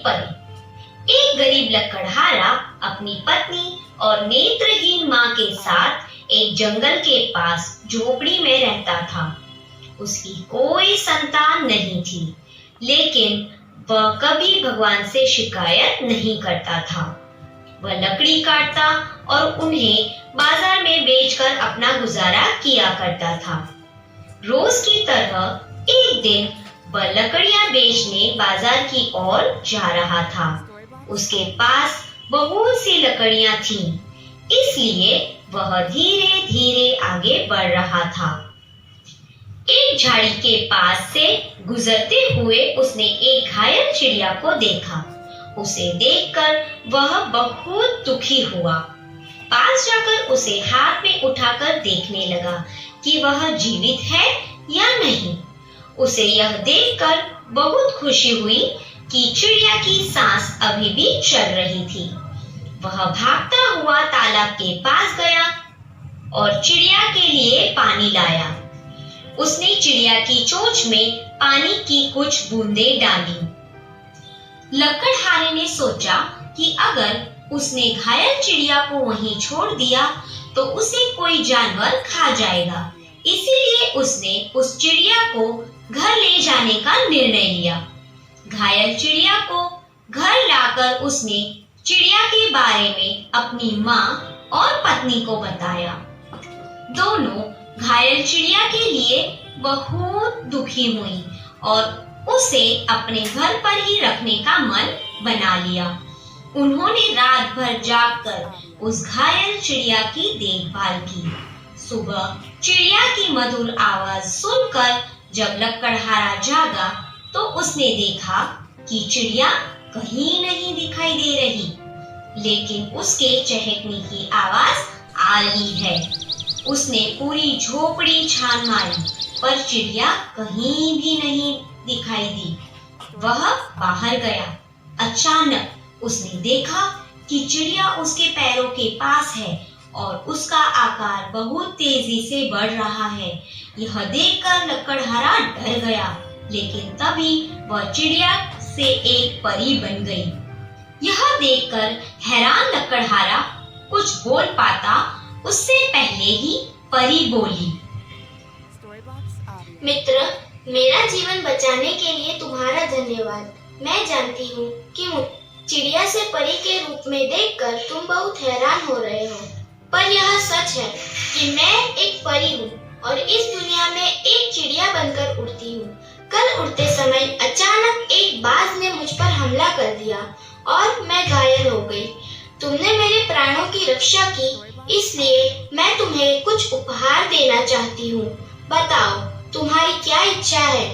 परी। एक गरीब लकड़हारा अपनी पत्नी और नेत्रहीन माँ के साथ एक जंगल के पास झोपड़ी में रहता था। उसकी कोई संतान नहीं थी, लेकिन वह कभी भगवान से शिकायत नहीं करता था। वह लकड़ी काटता और उन्हें बाजार में बेचकर अपना गुजारा किया करता था। रोज की तरह एक दिन वह लकड़ियां बेचने बाजार की ओर जा रहा था। उसके पास बहुत सी लकड़ियां थीं, इसलिए वह धीरे धीरे आगे बढ़ रहा था। एक झाड़ी के पास से गुजरते हुए उसने एक घायल चिड़िया को देखा। उसे देखकर वह बहुत दुखी हुआ। पास जाकर उसे हाथ में उठाकर देखने लगा कि वह जीवित है या नहीं। उसे यह देखकर बहुत खुशी हुई कि चिड़िया की सांस अभी भी चल रही थी। वह भागता हुआ तालाब के पास गया और चिड़िया के लिए पानी लाया। उसने चिड़िया की चोंच में पानी की कुछ बूंदें डाली। लकड़हारे ने सोचा कि अगर उसने घायल चिड़िया को वहीं छोड़ दिया तो उसे कोई जानवर खा जाएगा। इसीलिए उसने उस चिड़िया को घर ले जाने का निर्णय लिया। घायल चिड़िया को घर लाकर उसने चिड़िया के बारे में अपनी माँ और पत्नी को बताया। दोनों घायल चिड़िया के लिए बहुत दुखी हुई और उसे अपने घर पर ही रखने का मन बना लिया। उन्होंने रात भर जागकर उस घायल चिड़िया की देखभाल की। सुबह चिड़िया की मधुर आवाज सुनकर जब लकड़हारा जागा तो उसने देखा कि चिड़िया कहीं नहीं दिखाई दे रही, लेकिन उसके चहकने की आवाज आ रही है। उसने पूरी झोपड़ी छान मारी, पर चिड़िया कहीं भी नहीं दिखाई दी। वह बाहर गया। अचानक उसने देखा कि चिड़िया उसके पैरों के पास है और उसका आकार बहुत तेजी से बढ़ रहा है। यह देखकर लकड़हारा डर गया, लेकिन तभी वह चिड़िया से एक परी बन गई। यह देखकर हैरान लकड़हारा कुछ बोल पाता उससे पहले ही परी बोली, मित्र, मेरा जीवन बचाने के लिए तुम्हारा धन्यवाद। मैं जानती हूँ कि चिड़िया से परी के रूप में देखकर तुम बहुत हैरान हो रहे हो, पर यह सच है कि मैं एक परी हूँ और इस दुनिया में एक चिड़िया बनकर उड़ती हूँ। कल उड़ते समय अचानक एक बाज ने मुझ पर हमला कर दिया और मैं घायल हो गई। तुमने मेरे प्राणों की रक्षा की, इसलिए मैं तुम्हें कुछ उपहार देना चाहती हूँ। बताओ, तुम्हारी क्या इच्छा है?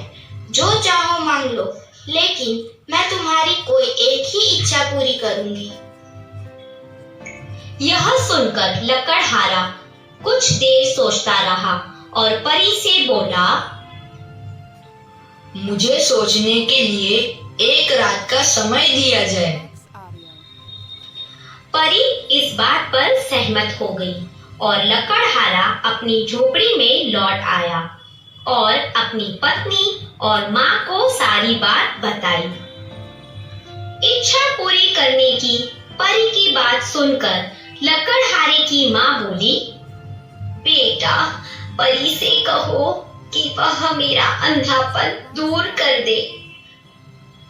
जो चाहो मांग लो, लेकिन मैं तुम्हारी कोई एक ही इच्छा पूरी करूंगी। यह सुनकर लकड़हारा कुछ देर सोचता रहा और परी से बोला, मुझे सोचने के लिए एक रात का समय दिया जाए। परी इस बात पर सहमत हो गई और लकड़हारा अपनी झोपड़ी में लौट आया और अपनी पत्नी और माँ को सारी बात बताई। इच्छा पूरी करने की परी की बात सुनकर लकड़हारे की माँ बोली, बेटा, परी से कहो कि वह मेरा अंधापन दूर कर दे।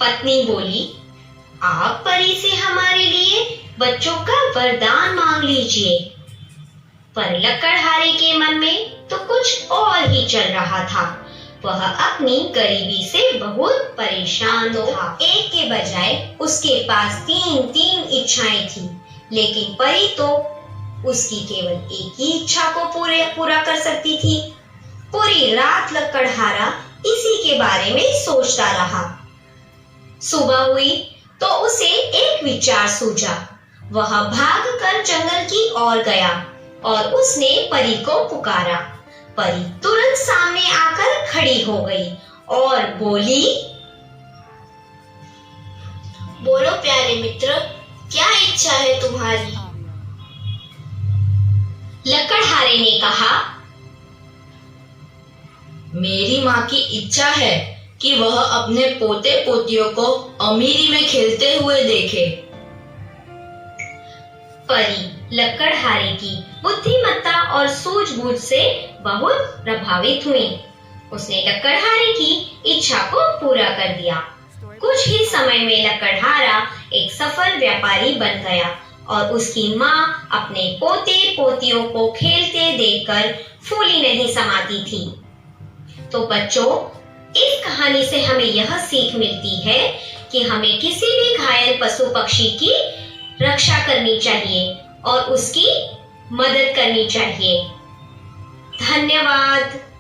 पत्नी बोली, आप परी से हमारे लिए बच्चों का वरदान मांग लीजिए। पर लकड़हारे के मन में तो कुछ और ही चल रहा था। वह अपनी गरीबी से बहुत परेशान था। एक के बजाय उसके पास तीन इच्छाएं थी, लेकिन परी तो उसकी केवल एक ही इच्छा को पूरा कर सकती थी। पूरी रात लकड़हारा इसी के बारे में सोचता रहा। सुबह हुई तो उसे एक विचार सूझा। वह भागकर जंगल की ओर गया और उसने परी को पुकारा। परी तुरंत सामने आकर खड़ी हो गई और बोली, बोलो प्यारे मित्र, क्या इच्छा है तुम्हारी? लकड़हारे ने कहा, मेरी माँ की इच्छा है कि वह अपने पोते पोतियों को अमीरी में खेलते हुए देखे। परी लकड़हारे की बुद्धिमत्ता और सूझबूझ से बहुत प्रभावित हुई। उसने लकड़हारे की इच्छा को पूरा कर दिया। कुछ ही समय में लकड़हारा एक सफल व्यापारी बन गया और उसकी माँ अपने पोते पोतियों को खेलते देखकर फूली नहीं समाती थी। तो बच्चों, इस कहानी से हमें यह सीख मिलती है कि हमें किसी भी घायल पशु पक्षी की रक्षा करनी चाहिए और उसकी मदद करनी चाहिए। धन्यवाद।